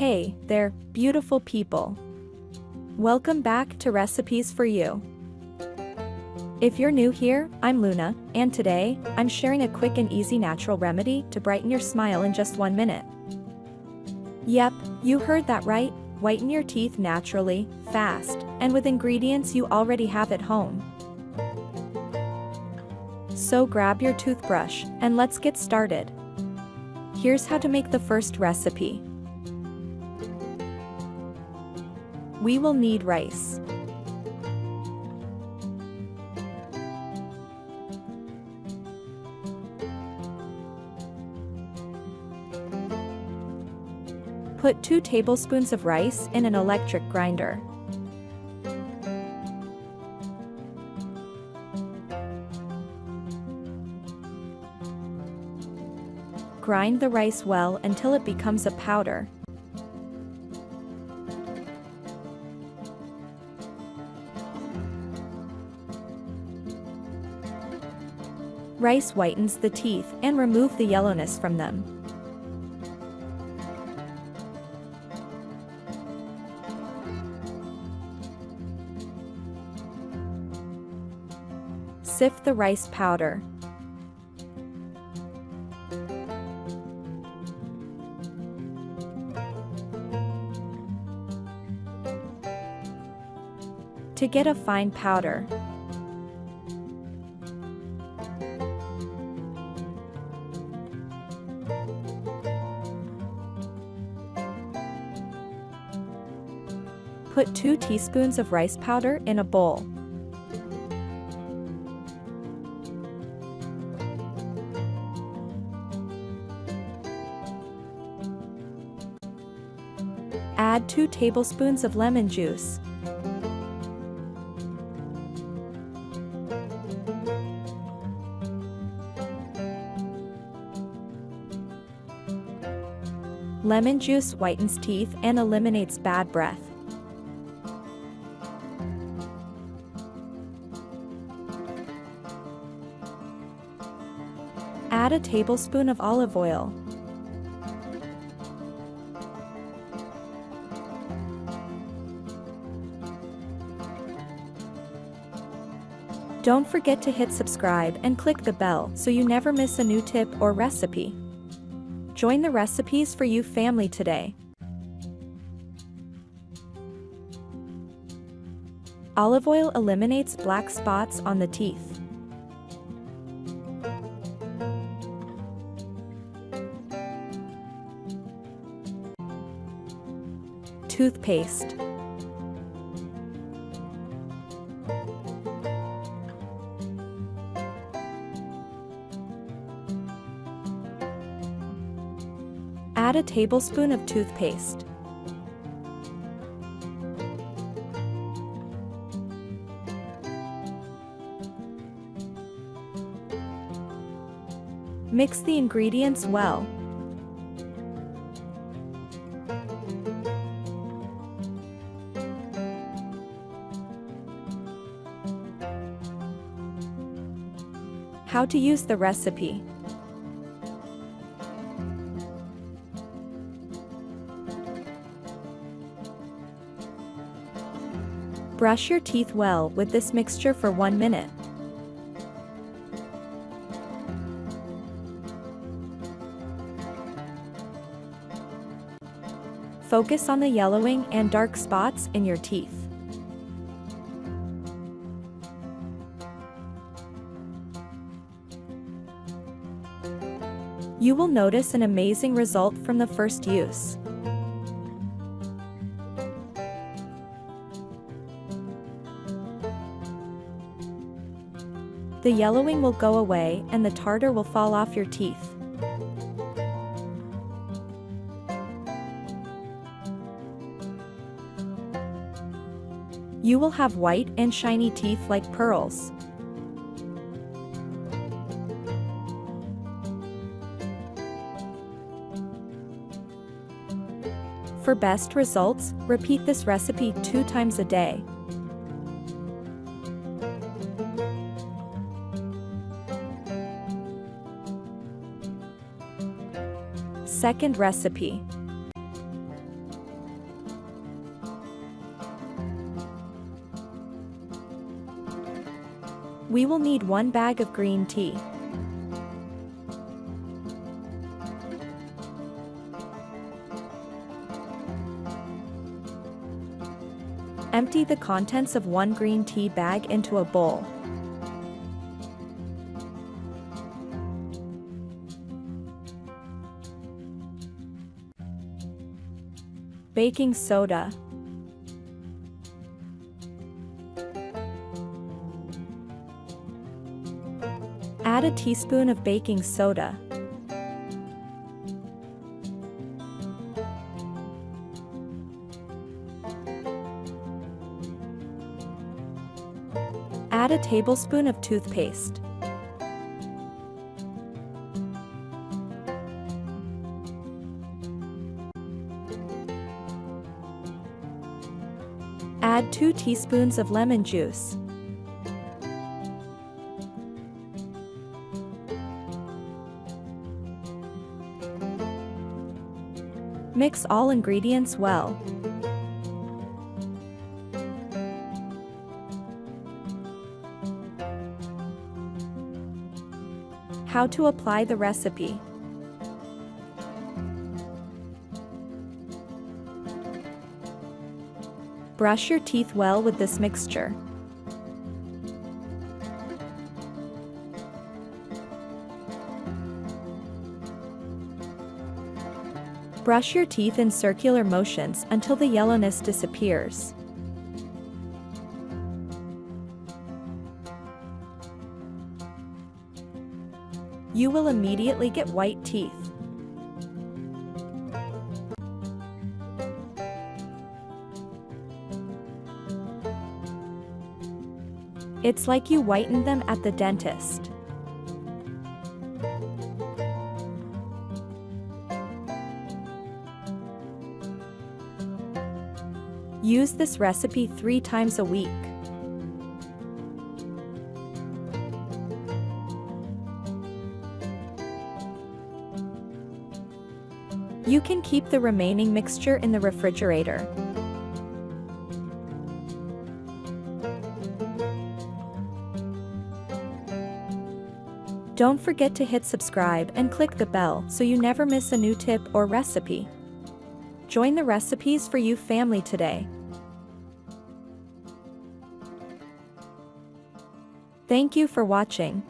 Hey there, beautiful people. Welcome back to Recipes for You. If you're new here, I'm Luna, and today, I'm sharing a quick and easy natural remedy to brighten your smile in just 1 minute. Yep, you heard that right, whiten your teeth naturally, fast, and with ingredients you already have at home. So grab your toothbrush, and let's get started. Here's how to make the first recipe. We will need rice. Put 2 tablespoons of rice in an electric grinder. Grind the rice well until it becomes a powder. Rice whitens the teeth and remove the yellowness from them. Sift the rice powder. To get a fine powder, put 2 teaspoons of rice powder in a bowl. Add 2 tablespoons of lemon juice. Lemon juice whitens teeth and eliminates bad breath. Add a tablespoon of olive oil. Don't forget to hit subscribe and click the bell so you never miss a new tip or recipe. Join the Recipes for You family today. Olive oil eliminates black spots on the teeth. Toothpaste. Add a tablespoon of toothpaste. Mix the ingredients well. How to use the recipe. Brush your teeth well with this mixture for 1 minute. Focus on the yellowing and dark spots in your teeth. You will notice an amazing result from the first use. The yellowing will go away and the tartar will fall off your teeth. You will have white and shiny teeth like pearls. For best results, repeat this recipe 2 times a day. Second recipe. We will need 1 bag of green tea. Empty the contents of 1 green tea bag into a bowl. Baking soda. Add a teaspoon of baking soda. Add a tablespoon of toothpaste. Add 2 teaspoons of lemon juice. Mix all ingredients well. How to apply the recipe. Brush your teeth well with this mixture. Brush your teeth in circular motions until the yellowness disappears. You will immediately get white teeth. It's like you whitened them at the dentist. Use this recipe 3 times a week. You can keep the remaining mixture in the refrigerator. Don't forget to hit subscribe and click the bell so you never miss a new tip or recipe. Join the Recipes for You family today. Thank you for watching.